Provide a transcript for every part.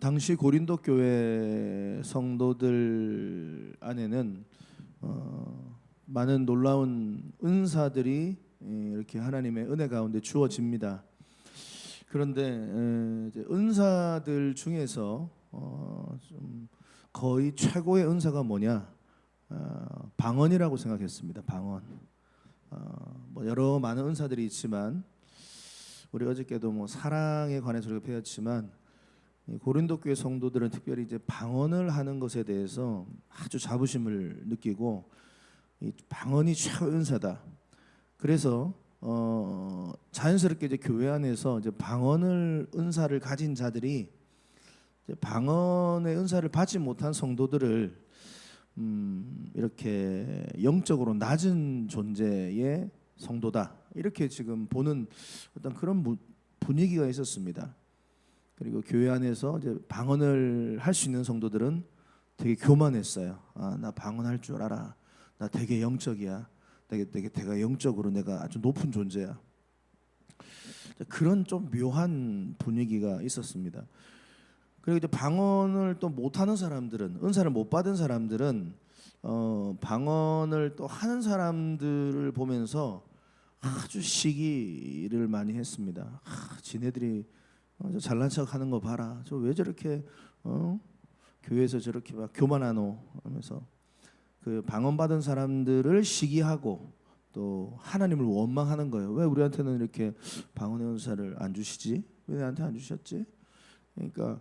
당시 고린도 교회 성도들 안에는 많은 놀라운 은사들이 이렇게 하나님의 은혜 가운데 주어집니다. 그런데 이제 은사들 중에서 좀 거의 최고의 은사가 뭐냐? 방언이라고 생각했습니다. 방언. 뭐 여러 많은 은사들이 있지만 우리 어저께도 뭐 사랑에 관해서 우리가 배웠지만 고린도 교회 성도들은 특별히 이제 방언을 하는 것에 대해서 아주 자부심을 느끼고 이 방언이 최고의 은사다. 그래서 자연스럽게 이제 교회 안에서 이제 방언을 은사를 가진 자들이 이제 방언의 은사를 받지 못한 성도들을 이렇게 영적으로 낮은 존재의 성도다 이렇게 지금 보는 어떤 그런 분위기가 있었습니다. 그리고 교회 안에서 이제 방언을 할 수 있는 성도들은 되게 교만했어요. 나 방언할 줄 알아. 나 되게 영적이야. 내가 영적으로 내가 아주 높은 존재야. 그런 좀 묘한 분위기가 있었습니다. 그리고 이제 방언을 또 못하는 사람들은, 은사를 못 받은 사람들은 방언을 또 하는 사람들을 보면서 아주 시기를 많이 했습니다. 지네들이 잘난 척 하는 거 봐라. 저 왜 저렇게 교회에서 저렇게 막 교만하노 하면서 그 방언 받은 사람들을 시기하고 또 하나님을 원망하는 거예요. 왜 우리한테는 이렇게 방언의 은사를 안 주시지? 왜 나한테 안 주셨지? 그러니까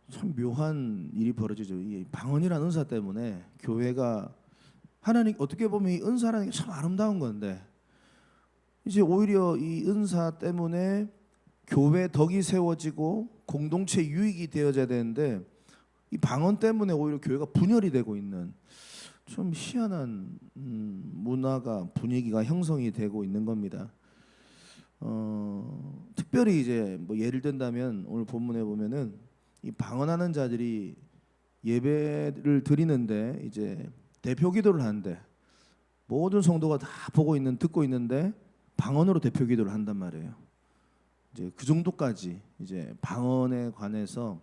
참 묘한 일이 벌어지죠. 이 방언이라는 은사 때문에 교회가 하나님 어떻게 보면 이 은사라는 게 참 아름다운 건데 이제 오히려 이 은사 때문에 교회 덕이 세워지고 공동체 유익이 되어져야 되는데 이 방언 때문에 오히려 교회가 분열이 되고 있는 좀 희한한 문화가 분위기가 형성이 되고 있는 겁니다. 특별히 이제 뭐 예를 든다면 오늘 본문에 보면은 이 방언하는 자들이 예배를 드리는데 이제 대표 기도를 하는데 모든 성도가 다 보고 있는 듣고 있는데 방언으로 대표 기도를 한단 말이에요. 이제 그 정도까지 이제 방언에 관해서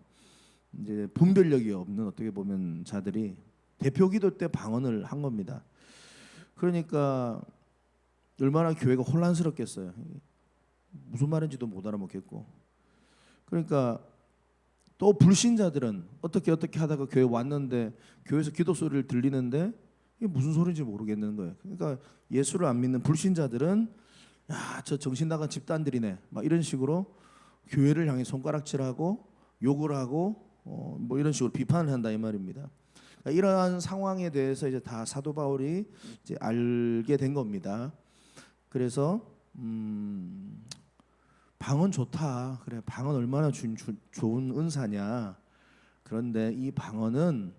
이제 분별력이 없는 어떻게 보면 자들이 대표 기도 때 방언을 한 겁니다. 그러니까 얼마나 교회가 혼란스럽겠어요. 무슨 말인지도 못 알아먹겠고. 그러니까 또 불신자들은 어떻게 하다가 교회 왔는데 교회에서 기도 소리를 들리는데 이게 무슨 소리인지 모르겠는 거예요. 그러니까 예수를 안 믿는 불신자들은 야, 저 정신 나간 집단들이네. 막 이런 식으로 교회를 향해 손가락질하고 욕을 하고 뭐 이런 식으로 비판을 한다 이 말입니다. 그러니까 이러한 상황에 대해서 이제 다 사도 바울이 이제 알게 된 겁니다. 그래서 방언 좋다. 그래, 방언 얼마나 좋은 은사냐. 그런데 이 방언은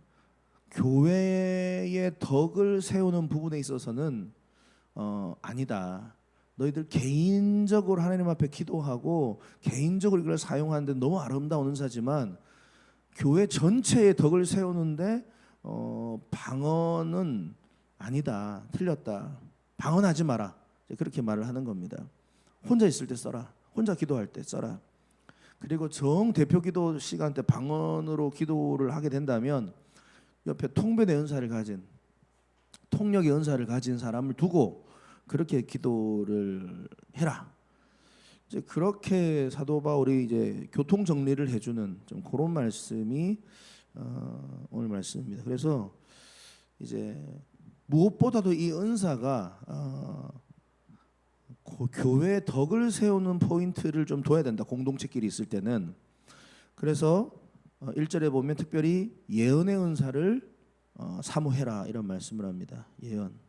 교회의 덕을 세우는 부분에 있어서는 아니다. 너희들 개인적으로 하나님 앞에 기도하고 개인적으로 이걸 사용하는데 너무 아름다운 은사지만 교회 전체의 덕을 세우는데 방언은 아니다. 틀렸다. 방언하지 마라. 그렇게 말을 하는 겁니다. 혼자 있을 때 써라. 혼자 기도할 때 써라. 그리고 정 대표 기도 시간 때 방언으로 기도를 하게 된다면 옆에 통변의 은사를 가진 통역의 은사를 가진 사람을 두고 그렇게 기도를 해라. 이제 그렇게 사도 바울이 이제 교통 정리를 해주는 좀 그런 말씀이 오늘 말씀입니다. 그래서 이제 무엇보다도 이 은사가 교회의 덕을 세우는 포인트를 좀 둬야 된다. 공동체끼리 있을 때는. 그래서 1절에 보면 특별히 예언의 은사를 사모해라 이런 말씀을 합니다. 예언.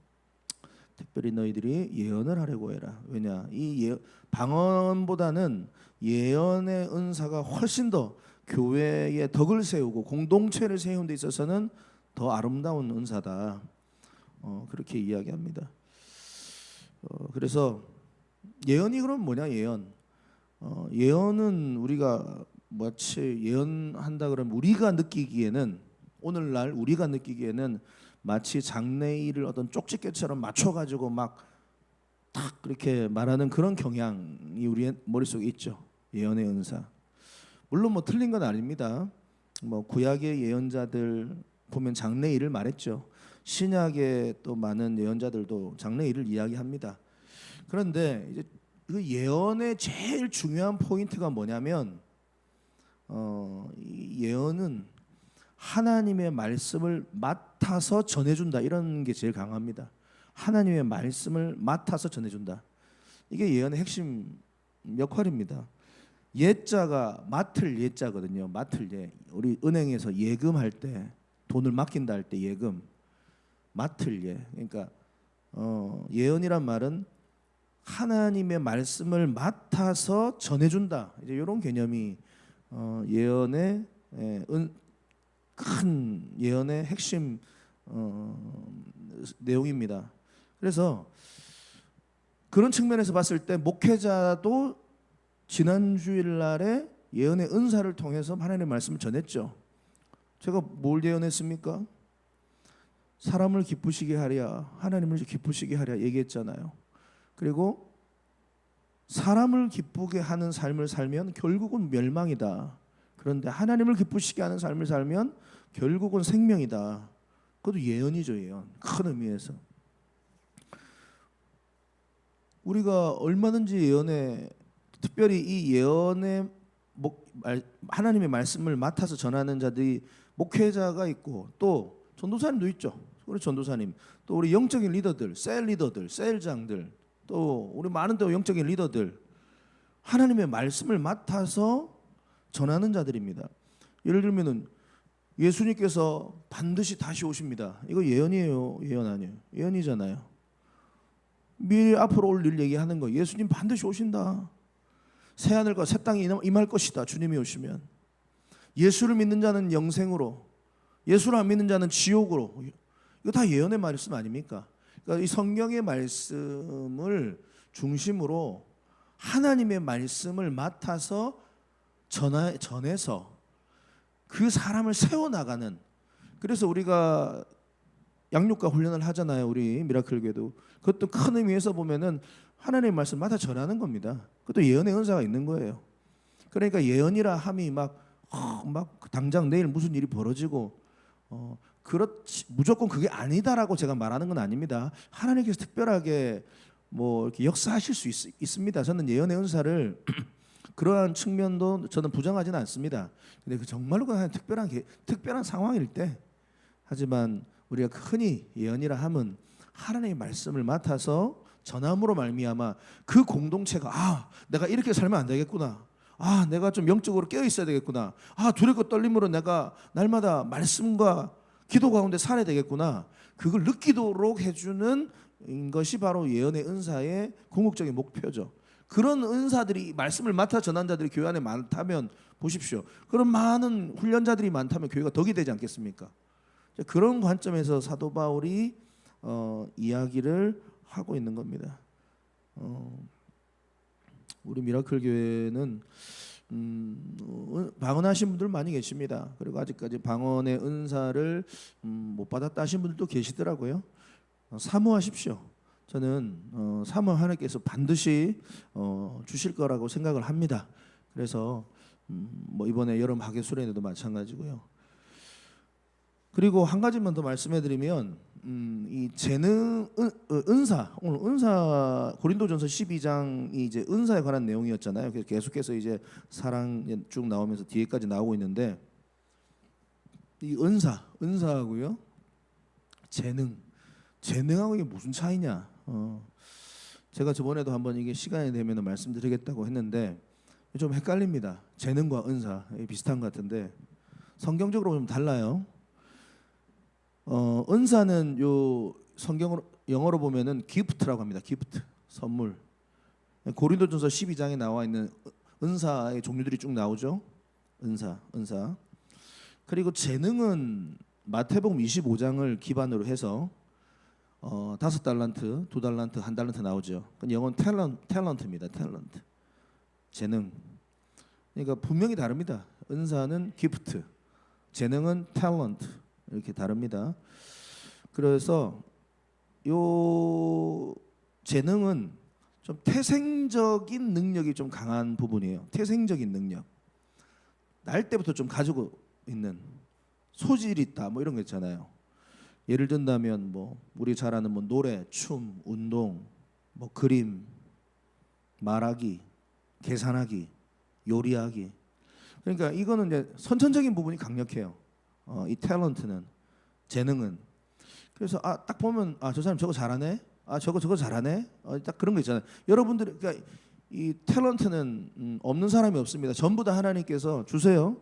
특별히 너희들이 예언을 하려고 해라. 왜냐? 이 방언보다는 예언의 은사가 훨씬 더 교회의 덕을 세우고 공동체를 세우는 데 있어서는 더 아름다운 은사다. 그렇게 이야기합니다. 그래서 예언이 그럼 뭐냐? 예언은 우리가 마치 예언한다 그러면 우리가 느끼기에는 오늘날 우리가 느끼기에는 마치 장래일을 어떤 쪽집게처럼 맞춰가지고 막 딱 그렇게 말하는 그런 경향이 우리의 머릿속에 있죠. 예언의 은사. 물론 뭐 틀린 건 아닙니다. 뭐 구약의 예언자들 보면 장래일을 말했죠. 신약의 또 많은 예언자들도 장래일을 이야기합니다. 그런데 이제 그 예언의 제일 중요한 포인트가 뭐냐면 이 예언은 하나님의 말씀을 맡아서 전해준다, 이런 게 제일 강합니다. 하나님의 말씀을 맡아서 전해준다. 이게 예언의 핵심 역할입니다. 예자가 맡을 예자거든요. 맡을 예. 우리 은행에서 예금할 때, 돈을 맡긴다 할 때 예금, 맡을 예. 그러니까 예언이란 말은 하나님의 말씀을 맡아서 전해준다. 이제 이런 개념이 예언의 큰 예언의 핵심 내용입니다. 그래서 그런 측면에서 봤을 때 목회자도 지난 주일날에 예언의 은사를 통해서 하나님의 말씀을 전했죠. 제가 뭘 예언했습니까? 사람을 기쁘시게 하랴, 하나님을 기쁘시게 하랴 얘기했잖아요. 그리고 사람을 기쁘게 하는 삶을 살면 결국은 멸망이다. 그런데 하나님을 기쁘시게 하는 삶을 살면 결국은 생명이다. 그것도 예언이죠, 예언. 큰 의미에서. 우리가 얼마든지 예언에, 특별히 이 예언의 하나님의 말씀을 맡아서 전하는 자들이 목회자가 있고 또 전도사님도 있죠. 우리 전도사님, 또 우리 영적인 리더들, 셀 리더들, 셀장들, 또 우리 많은 또 영적인 리더들, 하나님의 말씀을 맡아서 전하는 자들입니다. 예를 들면은 예수님께서 반드시 다시 오십니다. 이거 예언이에요, 예언 아니에요? 예언이잖아요. 미래 앞으로 올 일 얘기하는 거. 예수님 반드시 오신다. 새 하늘과 새 땅이 임할 것이다. 주님이 오시면. 예수를 믿는 자는 영생으로, 예수를 안 믿는 자는 지옥으로. 이거 다 예언의 말씀 아닙니까? 그러니까 이 성경의 말씀을 중심으로 하나님의 말씀을 맡아서 전해서 그 사람을 세워나가는. 그래서 우리가 양육과 훈련을 하잖아요. 우리 미라클 교회도. 그것도 큰 의미에서 보면은 하나님의 말씀 맡아 전하는 겁니다. 그것도 예언의 은사가 있는 거예요. 그러니까 예언이라 함이 막 당장 내일 무슨 일이 벌어지고 그렇지 무조건 그게 아니다라고 제가 말하는 건 아닙니다. 하나님께서 특별하게 뭐 이렇게 역사하실 수 있습니다. 저는 예언의 은사를 그러한 측면도 저는 부정하지는 않습니다. 근데 그 정말로 그냥 특별한 상황일 때, 하지만 우리가 흔히 예언이라 함은 하나님의 말씀을 맡아서 전함으로 말미암아 그 공동체가 내가 이렇게 살면 안 되겠구나. 내가 좀 영적으로 깨어 있어야 되겠구나. 두렵고 떨림으로 내가 날마다 말씀과 기도 가운데 살아야 되겠구나. 그걸 느끼도록 해주는 것이 바로 예언의 은사의 궁극적인 목표죠. 그런 은사들이, 말씀을 맡아 전한 자들이 교회 안에 많다면 보십시오. 그런 많은 훈련자들이 많다면 교회가 덕이 되지 않겠습니까? 그런 관점에서 사도 바울이 이야기를 하고 있는 겁니다. 우리 미라클 교회는 방언하신 분들 많이 계십니다. 그리고 아직까지 방언의 은사를 못 받았다 하신 분들도 계시더라고요. 사모하십시오. 저는 사모 하나님께서 반드시 주실 거라고 생각을 합니다. 그래서 뭐 이번에 여름 학예 수련회도 마찬가지고요. 그리고 한 가지만 더 말씀해드리면 이 재능 은사, 오늘 은사 고린도전서 12장이 이제 은사에 관한 내용이었잖아요. 그래서 계속해서 이제 사랑 쭉 나오면서 뒤에까지 나오고 있는데, 이 은사하고요 재능하고 이게 무슨 차이냐? 제가 저번에도 한번 이게 시간이 되면 말씀드리겠다고 했는데 좀 헷갈립니다. 재능과 은사 비슷한 것 같은데 성경적으로 좀 달라요. 은사는 요 성경으로 영어로 보면은 기프트라고 합니다. 기프트, 선물. 고린도전서 12장에 나와 있는 은사의 종류들이 쭉 나오죠. 은사. 그리고 재능은 마태복음 25장을 기반으로 해서 5달란트, 2달란트, 1달란트 나오죠. 영어는 탤런트입니다. 탤런트. 재능. 그러니까 분명히 다릅니다. 은사는 기프트, 재능은 탤런트. 이렇게 다릅니다. 그래서 요 재능은 좀 태생적인 능력이 좀 강한 부분이에요. 태생적인 능력. 날 때부터 좀 가지고 있는 소질이 있다 뭐 이런 거 있잖아요. 예를 든다면 뭐 우리 잘 아는 뭐 노래, 춤, 운동, 뭐 그림, 말하기, 계산하기, 요리하기. 그러니까 이거는 이제 선천적인 부분이 강력해요. 이 탤런트는, 재능은. 그래서 딱 보면 저 사람 저거 잘하네. 저거 잘하네. 딱 그런 거 있잖아요. 여러분들 그러니까 이 탤런트는 없는 사람이 없습니다. 전부 다 하나님께서 주세요.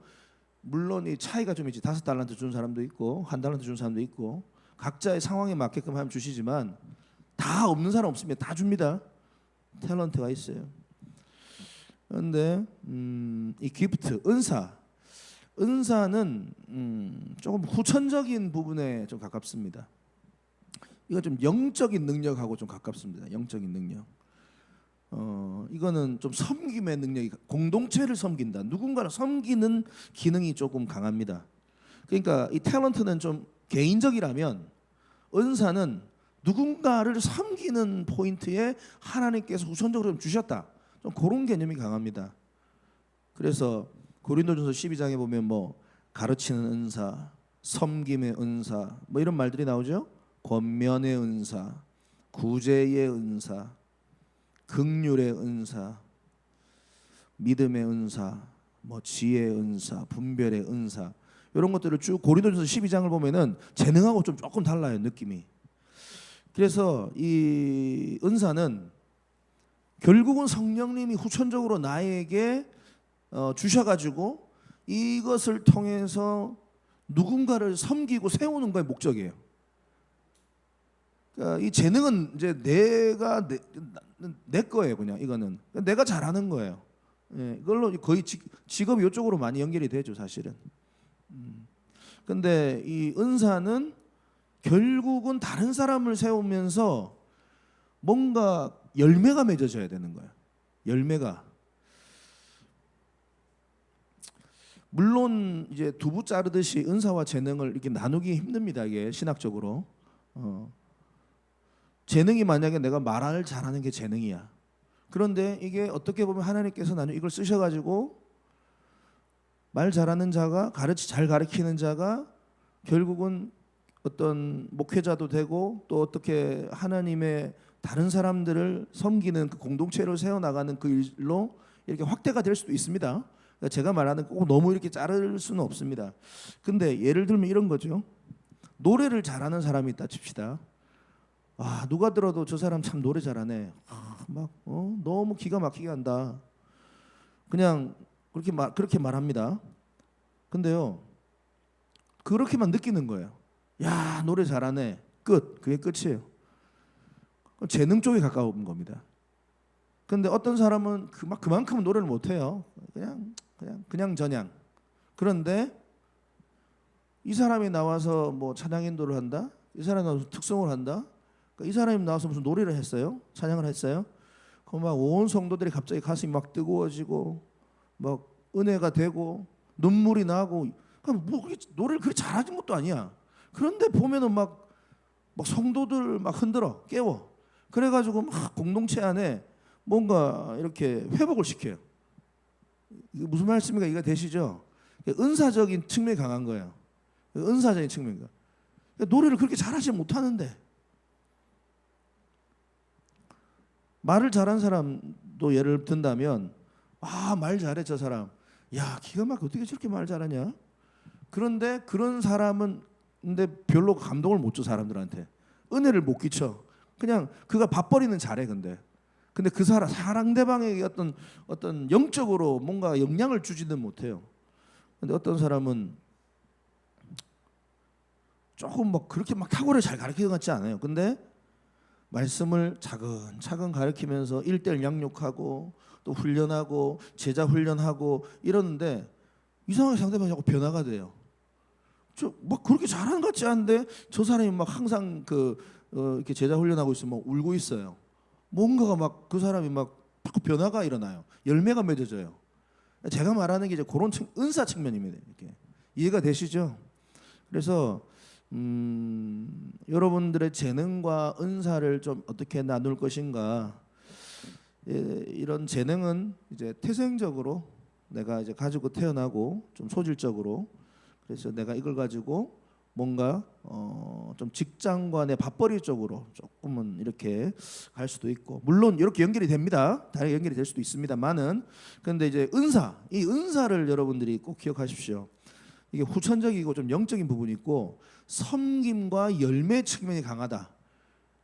물론 이 차이가 좀 있지. 5달란트 준 사람도 있고 1달란트 준 사람도 있고 각자의 상황에 맞게끔 하면 주시지만 다 없는 사람 없습니다. 다 줍니다. 탤런트가 있어요. 그런데 이 기프트, 은사는 조금 후천적인 부분에 좀 가깝습니다. 이거 좀 영적인 능력하고 좀 가깝습니다. 영적인 능력. 이거는 좀 섬김의 능력이, 공동체를 섬긴다. 누군가를 섬기는 기능이 조금 강합니다. 그러니까 이 탤런트는 좀 개인적이라면 은사는 누군가를 섬기는 포인트에 하나님께서 우선적으로 좀 주셨다. 좀 그런 개념이 강합니다. 그래서 고린도전서 12장에 보면 뭐 가르치는 은사, 섬김의 은사 뭐 이런 말들이 나오죠. 권면의 은사, 구제의 은사, 긍휼의 은사, 믿음의 은사, 뭐 지혜의 은사, 분별의 은사 이런 것들을 쭉 고린도전서 12장을 보면은 재능하고 좀 조금 달라요, 느낌이. 그래서 이 은사는 결국은 성령님이 후천적으로 나에게 주셔가지고 이것을 통해서 누군가를 섬기고 세우는 거에 목적이에요. 그러니까 이 재능은 이제 내 거예요. 그냥 이거는 내가 잘하는 거예요. 예, 이걸로 거의 직업이 이쪽으로 많이 연결이 되죠, 사실은. 근데 이 은사는 결국은 다른 사람을 세우면서 뭔가 열매가 맺어져야 되는 거예요. 열매가. 물론 이제 두부 자르듯이 은사와 재능을 이렇게 나누기 힘듭니다. 이게 신학적으로. 재능이 만약에 내가 말을 잘하는 게 재능이야. 그런데 이게 어떻게 보면 하나님께서 나는 이걸 쓰셔가지고 말 잘하는 자가 잘 가르치는 자가 결국은 어떤 목회자도 되고 또 어떻게 하나님의 다른 사람들을 섬기는 그 공동체를 세워나가는 그 일로 이렇게 확대가 될 수도 있습니다. 그러니까 제가 말하는 꼭 너무 이렇게 자를 수는 없습니다. 근데 예를 들면 이런 거죠. 노래를 잘하는 사람이 있다 칩시다. 누가 들어도 저 사람 참 노래 잘하네. 너무 기가 막히게 한다. 그냥 그렇게 말합니다. 근데요, 그렇게만 느끼는 거예요. 야, 노래 잘하네. 끝. 그게 끝이에요. 재능 쪽에 가까운 겁니다. 근데 어떤 사람은 그만큼은 노래를 못 해요. 그냥 저냥. 그런데 이 사람이 나와서 뭐 찬양 인도를 한다. 이 사람이 나와서 특성을 한다. 이 사람이 나와서 무슨 노래를 했어요? 찬양을 했어요? 그럼 막 온 성도들이 갑자기 가슴이 막 뜨거워지고 막 은혜가 되고 눈물이 나고. 그럼 뭐 노래를 그렇게 잘하는 것도 아니야. 그런데 보면은 막 성도들 막 흔들어 깨워. 그래가지고 막 공동체 안에 뭔가 이렇게 회복을 시켜요. 이게 무슨 말씀인가 이해가 되시죠? 은사적인 측면이 강한 거예요. 은사적인 측면인가. 노래를 그렇게 잘하지 못하는데 말을 잘한 사람도 예를 든다면 말 잘해 저 사람. 야, 기가 막혀. 어떻게 저렇게 말 잘하냐? 그런데 그런 사람은 근데 별로 감동을 못 줘 사람들한테. 은혜를 못 끼쳐. 그냥 그가 밥벌이는 잘해. 근데 그 상대방에게 어떤 영적으로 뭔가 영향을 주지는 못해요. 근데 어떤 사람은 조금 그렇게 탁월하게 잘 가르치는 것 같지 않아요. 근데 말씀을 차근차근 가르치면서 1:1 양육하고 또 훈련하고 제자 훈련하고 이러는데 이상하게 상대방이 자꾸 변화가 돼요. 그렇게 잘하는 것 같지 않은데 저 사람이 항상 이렇게 제자 훈련하고 있으면 울고 있어요. 뭔가가 그 사람이 자꾸 변화가 일어나요. 열매가 맺어져요. 제가 말하는 게 이제 그런 은사 측면입니다. 이렇게 이해가 되시죠? 그래서 여러분들의 재능과 은사를 좀 어떻게 나눌 것인가. 이런 재능은 이제 태생적으로 내가 이제 가지고 태어나고 좀 소질적으로, 그래서 내가 이걸 가지고 뭔가 좀 직장과 내 밥벌이 쪽으로 조금은 이렇게 갈 수도 있고, 물론 이렇게 연결이 됩니다. 다 연결이 될 수도 있습니다만은, 그런데 이제 이 은사를 여러분들이 꼭 기억하십시오. 이게 후천적이고 좀 영적인 부분이 있고 섬김과 열매 측면이 강하다.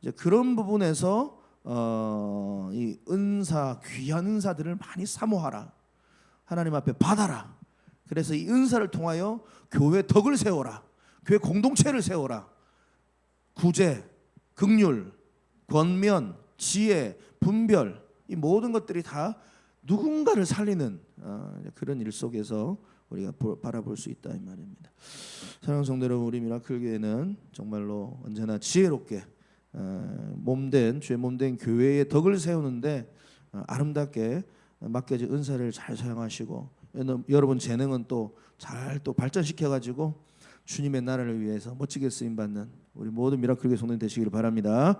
이제 그런 부분에서 이 은사, 귀한 은사들을 많이 사모하라. 하나님 앞에 받아라. 그래서 이 은사를 통하여 교회 덕을 세워라. 교회 공동체를 세워라. 구제, 긍휼, 권면, 지혜, 분별, 이 모든 것들이 다 누군가를 살리는 그런 일 속에서 우리가 바라볼 수 있다 이 말입니다. 사랑하는 성도 여러분, 우리 미라클 교회는 정말로 언제나 지혜롭게 주의 몸된 교회의 덕을 세우는데 아름답게 맡겨진 은사를 잘 사용하시고, 여러분 재능은 또 잘 발전시켜 가지고 주님의 나라를 위해서 멋지게 쓰임 받는 우리 모든 미라클 교회 성도님 되시기를 바랍니다.